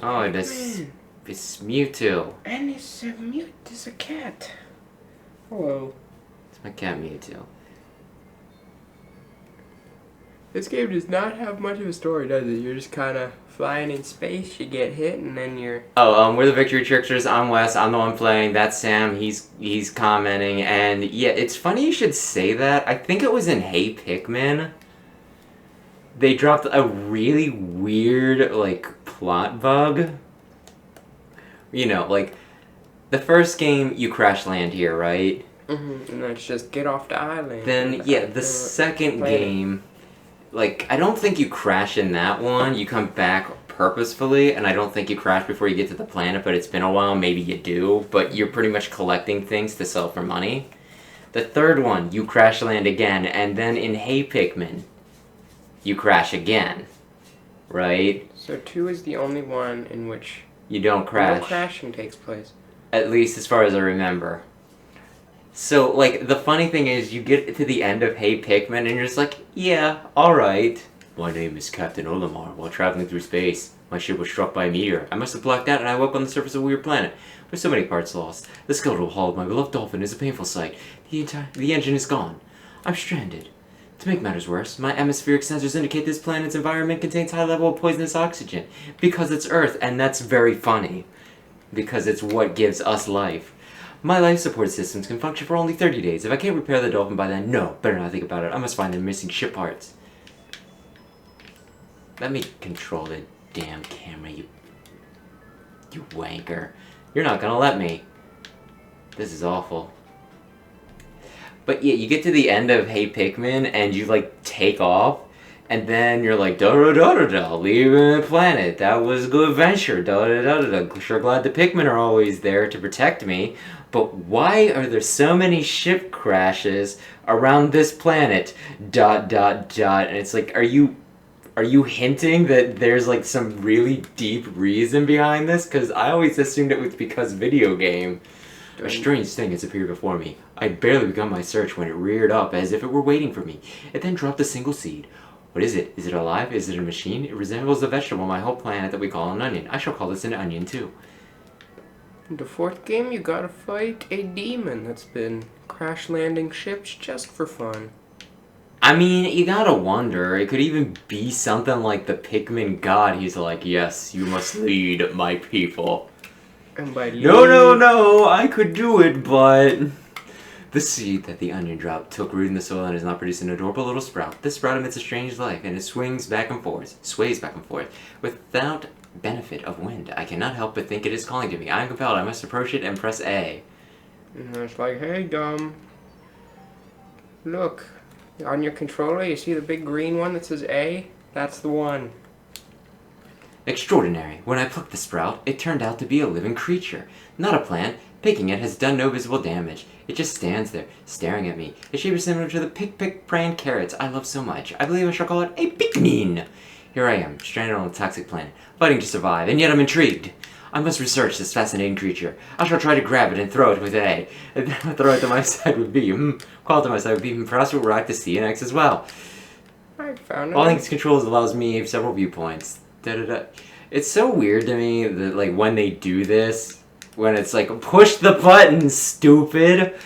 Oh, this it's Mewtwo. And it's a mute. It's a cat. Hello. It's my cat Mewtwo. This game does not have much of a story, does it? You're just kind of flying in space, you get hit, and then you're... Oh, we're the Victory Tricksters. I'm Wes. I'm the one playing. That's Sam. He's commenting. And yeah, it's funny you should say that. I think it was in Hey Pikmin. They dropped a really weird, like, plot bug. You know, like, the first game, you crash land here, right? Mm-hmm. And then it's just get off the island. Then, yeah, the second game... Like, I don't think you crash in that one. You come back purposefully, and I don't think you crash before you get to the planet, but it's been a while. Maybe you do, but you're pretty much collecting things to sell for money. The third one, you crash land again, and then in Hey Pikmin, you crash again. Right? So 2 is the only one in which... You don't crash. No crashing takes place. At least as far as I remember. So, like, the funny thing is, you get to the end of Hey Pikmin, and you're just like, yeah, alright. My name is Captain Olimar. While traveling through space, my ship was struck by a meteor. I must have blacked out, and I woke on the surface of a weird planet, with so many parts lost. The skeletal hull of my beloved dolphin is a painful sight. The engine is gone. I'm stranded. To make matters worse, my atmospheric sensors indicate this planet's environment contains high level of poisonous oxygen, because it's Earth, and that's very funny. Because it's what gives us life. My life support systems can function for only 30 days. If I can't repair the dolphin by then, no, better not think about it. I must find the missing ship parts. Let me control the damn camera, you wanker. You're not gonna let me. This is awful. But yeah, you get to the end of Hey Pikmin, and you, like, take off, and then you're like, da-da-da-da-da, leaving the planet. That was a good adventure, da-da-da-da-da. Sure glad the Pikmin are always there to protect me. But why are there so many ship crashes around this planet? ... And it's like, are you hinting that there's, like, some really deep reason behind this? Because I always assumed it was because video game. A strange thing has appeared before me. I'd barely begun my search when it reared up as if it were waiting for me. It then dropped a single seed. What is it? Is it alive? Is it a machine? It resembles a vegetable on my whole planet that we call an onion. I shall call this an onion too. In the 4th game, you gotta fight a demon that's been crash landing ships just for fun. I mean, you gotta wonder. It could even be something like the Pikmin god. He's like, yes, you must lead my people. And by No, I could do it, but... The seed that the onion dropped took root in the soil and is now producing an adorable little sprout. This sprout emits a strange life, and it sways back and forth, without benefit of wind. I cannot help but think it is calling to me. I am compelled. I must approach it and press A. And it's like, hey, look, on your controller, you see the big green one that says A? That's the one. Extraordinary. When I plucked the sprout, it turned out to be a living creature. Not a plant. Picking it has done no visible damage. It just stands there, staring at me. Its shape is similar to the pick praying carrots I love so much. I believe I shall call it a Pikmin. Here I am, stranded on a toxic planet, fighting to survive, and yet I'm intrigued. I must research this fascinating creature. I shall try to grab it and throw it with A. And then throw it to my side with B. Call it to my side with B. Perhaps it will react to C and X as well. I found it. All these controls allows me several viewpoints. It's so weird to me that, like, when they do this, when it's like, push the button, stupid!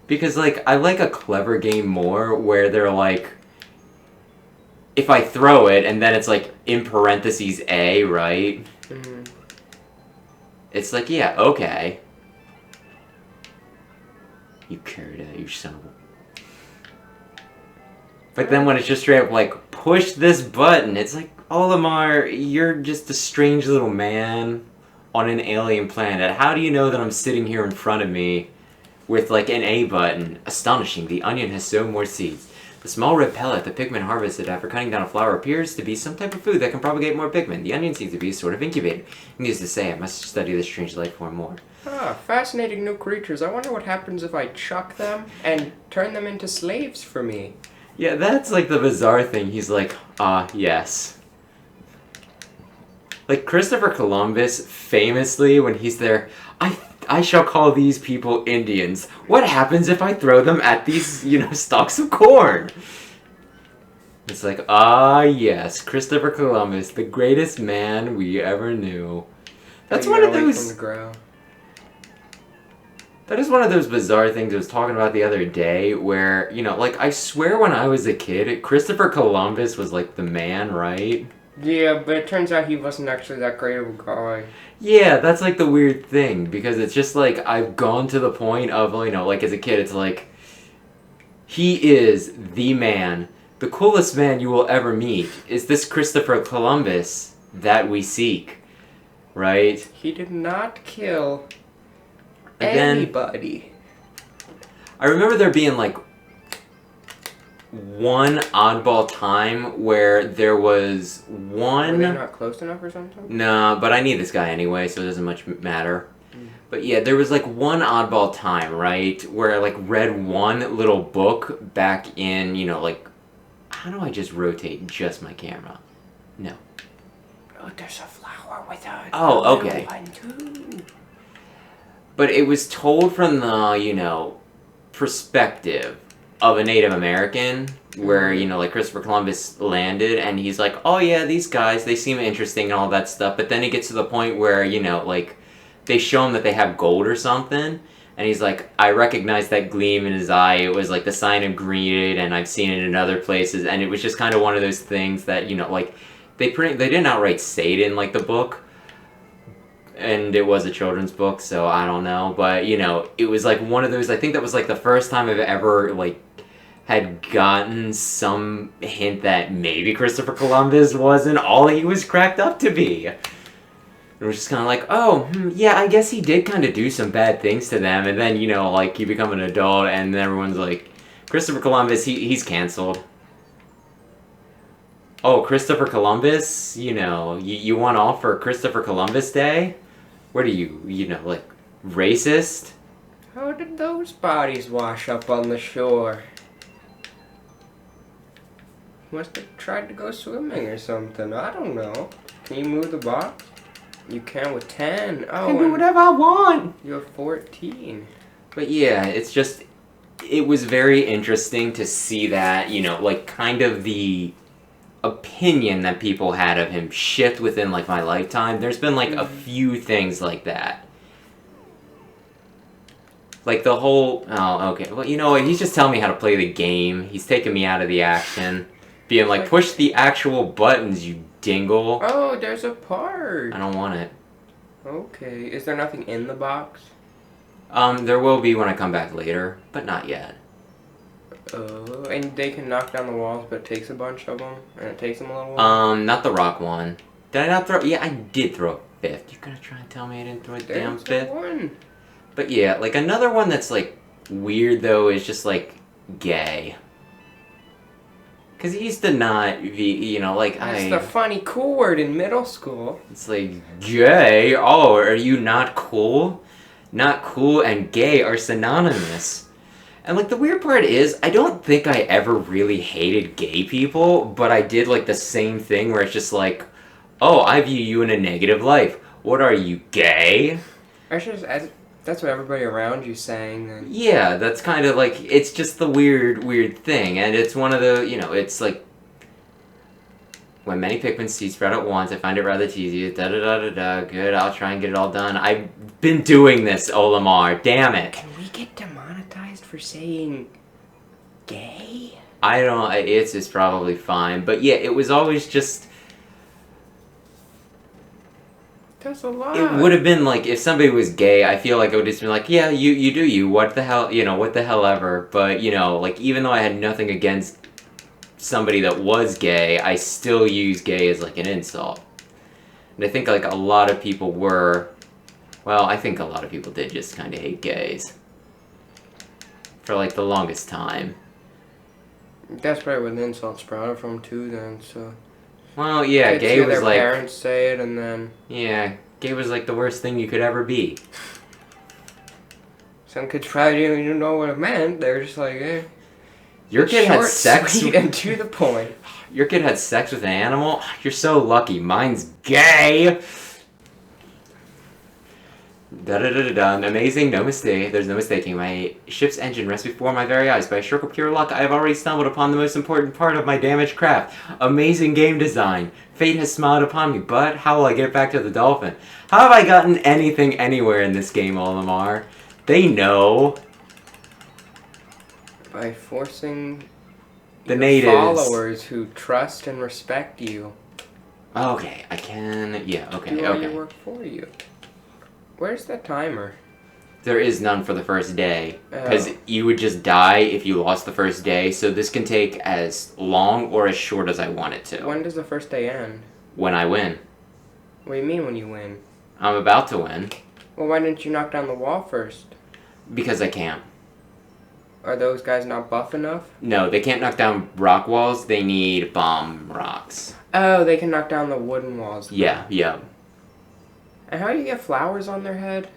Because, like, I like a clever game more where they're like, if I throw it, and then it's like, in parentheses A, right? Mm-hmm. It's like, yeah, okay. You carried out, you son of a... But then when it's just straight up like, push this button, it's like, Olimar, you're just a strange little man on an alien planet. How do you know that I'm sitting here in front of me with, like, an A button? Astonishing, the onion has sown more seeds. The small red pellet the Pikmin harvested after cutting down a flower appears to be some type of food that can propagate more Pikmin. The onion seems to be a sort of incubator. Needless to say, I must study this strange life form more. Ah, fascinating new creatures. I wonder what happens if I chuck them and turn them into slaves for me. Yeah, that's, like, the bizarre thing. He's like, yes. Like, Christopher Columbus, famously, when he's there, I shall call these people Indians. What happens if I throw them at these, stalks of corn? It's like, ah, yes, Christopher Columbus, the greatest man we ever knew. That's one of those. That is one of those bizarre things I was talking about the other day where, like, I swear when I was a kid, Christopher Columbus was, like, the man, right? Yeah, but it turns out he wasn't actually that great of a guy. Yeah, that's, like, the weird thing, because it's just, like, I've gone to the point of, like, as a kid, it's like, he is the man. The coolest man you will ever meet is this Christopher Columbus that we seek, right? He did not kill And then, anybody. I remember there being, like, one oddball time where there was one... Were they not close enough or something? No, but I need this guy anyway, so it doesn't much matter. But yeah, there was like one oddball time, right, where I like read one little book back in, like, how do I just rotate just my camera? No. Oh, there's a flower with a Oh, okay. one too. But it was told from the, perspective of a Native American, where, like Christopher Columbus landed, and he's like, oh yeah, these guys, they seem interesting and all that stuff, but then it gets to the point where, like, they show him that they have gold or something, and he's like, I recognize that gleam in his eye, it was like the sign of greed, and I've seen it in other places, and it was just kind of one of those things that, like, they didn't outright say it in, like, the book, and it was a children's book, so I don't know, but, it was like one of those, I think that was like the first time I've ever, like, had gotten some hint that maybe Christopher Columbus wasn't all he was cracked up to be. It was just kind of like, oh, yeah, I guess he did kind of do some bad things to them, and then, like, you become an adult, and then everyone's like, Christopher Columbus, he's canceled. Oh, Christopher Columbus, you want off for Christopher Columbus Day? What are you, like, racist? How did those bodies wash up on the shore? Must have tried to go swimming or something. I don't know. Can you move the box? You can with 10. Oh, I can do whatever I want. You have 14. But yeah, it's just, it was very interesting to see that, like, kind of the opinion that people had of him shift within, like, my lifetime. There's been, like, a few things like that. Like, the whole... Oh, okay. Well, you know what? He's just telling me how to play the game. He's taking me out of the action. Being like, push the actual buttons, you dingle. Oh, there's a part. I don't want it. Okay. Is there nothing in the box? There will be when I come back later, but not yet. Oh, and they can knock down the walls, but it takes a bunch of them, and it takes them a little while? Not the rock one. Did I not throw... Yeah, I did throw a fifth. You're gonna try and tell me I didn't throw a damn fifth? One. But yeah, like, another one that's, like, weird, though, is just, like, gay. Because he used to not be, like, That's the funny cool word in middle school. It's like, gay? Oh, are you not cool? Not cool and gay are synonymous. And, like, the weird part is, I don't think I ever really hated gay people, but I did, like, the same thing where it's just like, oh, I view you in a negative light. What are you, gay? That's what everybody around you's saying. Then. Yeah, that's kind of like, it's just the weird thing, and it's one of the, it's like, when many Pikmin seeds sprout at once, I find it rather tedious, da-da-da-da-da, good, I'll try and get it all done. I've been doing this, Olimar, damn it. Can we get demonetized for saying gay? I don't, it's probably fine, but yeah, it was always just... That's a lot. It would have been like, if somebody was gay, I feel like it would just be like, yeah, you do you, what the hell, what the hell ever, but, like, even though I had nothing against somebody that was gay, I still use gay as, like, an insult. And I think, like, a lot of people were, well, I think a lot of people did just kind of hate gays. For, like, the longest time. That's probably where the insult sprouted from, too, then, so... Well, yeah, gay was like... their parents say it, and then... Yeah, gay was like the worst thing you could ever be. Some kids probably didn't even know what it meant. They were just like, eh. Your kid had sex... Sweet, and to the point. Your kid had sex with an animal? You're so lucky. Mine's gay! Da-da-da-da-da. Amazing, no mistake. There's no mistaking. My ship's engine rests before my very eyes. By a stroke of pure luck, I have already stumbled upon the most important part of my damaged craft. Amazing game design. Fate has smiled upon me, but how will I get back to the Dolphin? How have I gotten anything anywhere in this game, Olimar? They know. By forcing The your natives. followers who trust and respect you Okay, I can... Yeah, okay, do all okay. your work for you. Where's the timer? There is none for the first day, because Oh. you would just die if you lost the first day, so this can take as long or as short as I want it to. When does the first day end? When I win. What do you mean when you win? I'm about to win, Well, why didn't you knock down the wall first? because I can't. Are those guys not buff enough? No, they can't knock down rock walls, they need bomb rocks. Oh, they can knock down the wooden walls. Yeah, yeah. And how do you get flowers on their head?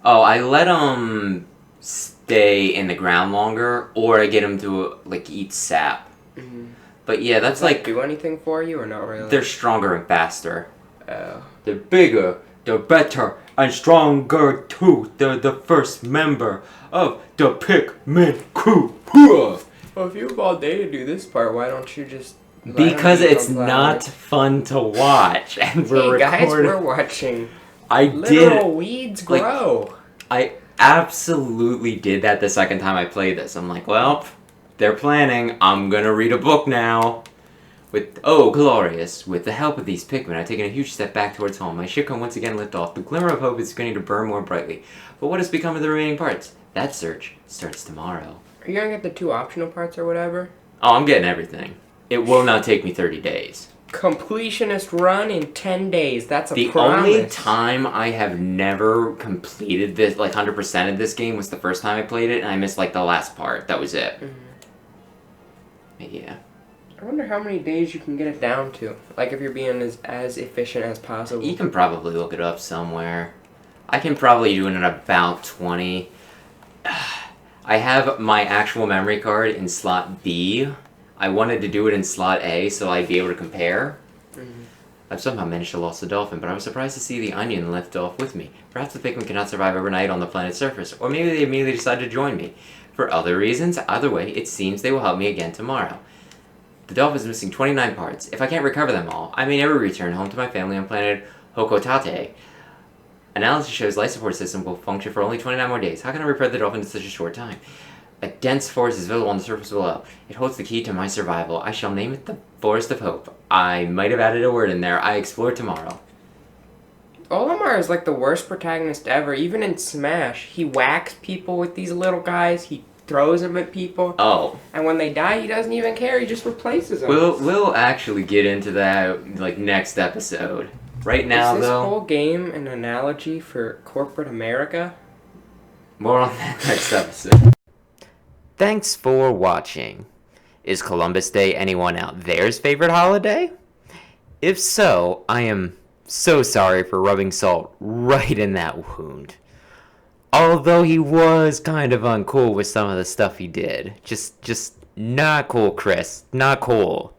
Oh, I let them stay in the ground longer, or I get them to, like, eat sap. Mm-hmm. But yeah, that's Does that like, do anything for you or not really? they're stronger and faster. Oh. The bigger, the better, and stronger too. They're the first member of the Pikmin crew. Well, if you have all day to do this part, why don't you just... let 'em Because eat it's those not flowers? fun to watch, and we're Hey guys, recording. we're watching I literal did. weeds like- grow. I absolutely did that the second time I played this. I'm like, well, they're planning. I'm gonna read a book now. Oh, glorious. With the help of these Pikmin, I've taken a huge step back towards home. My ship can once again lift off. The glimmer of hope is beginning to burn more brightly. But what has become of the remaining parts? That search starts tomorrow. Are you gonna get the 2 optional parts or whatever? Oh, I'm getting everything. It will not take me 30 days. Completionist run in 10 days. That's a The promise. only time I have never completed this, like 100% of this game, was the first time I played it, and I missed like the last part. That was it. Yeah. I wonder how many days you can get it down to. Like if you're being as efficient as possible. You can probably look it up somewhere. I can probably do it in about 20. I have my actual memory card in slot B. I wanted to do it in slot A so I'd be able to compare. I've somehow managed to lose the dolphin, but I was surprised to see the onion lift off with me. Perhaps the Pikmin cannot survive overnight on the planet's surface, or maybe they immediately decided to join me. For other reasons, either way, it seems they will help me again tomorrow. The dolphin is missing 29 parts. If I can't recover them all, I may never return home to my family on planet Hokotate. Analysis shows life support system will function for only 29 more days. How can I repair the dolphin in such a short time? A dense forest is visible on the surface below. It holds the key to my survival. I shall name it the Forest of Hope. I might have added a word in there. I explore tomorrow. Olimar is like the worst protagonist ever. Even in Smash, he whacks people with these little guys. He throws them at people. Oh. And when they die, he doesn't even care. He just replaces them. We'll actually get into that like next episode. Right now, is this though, whole game an analogy for corporate America? more on that next episode. Thanks for watching. Is Columbus Day anyone out there's favorite holiday? If so, I am so sorry for rubbing salt right in that wound. Although he was kind of uncool with some of the stuff he did. Just not cool, Chris. Not cool.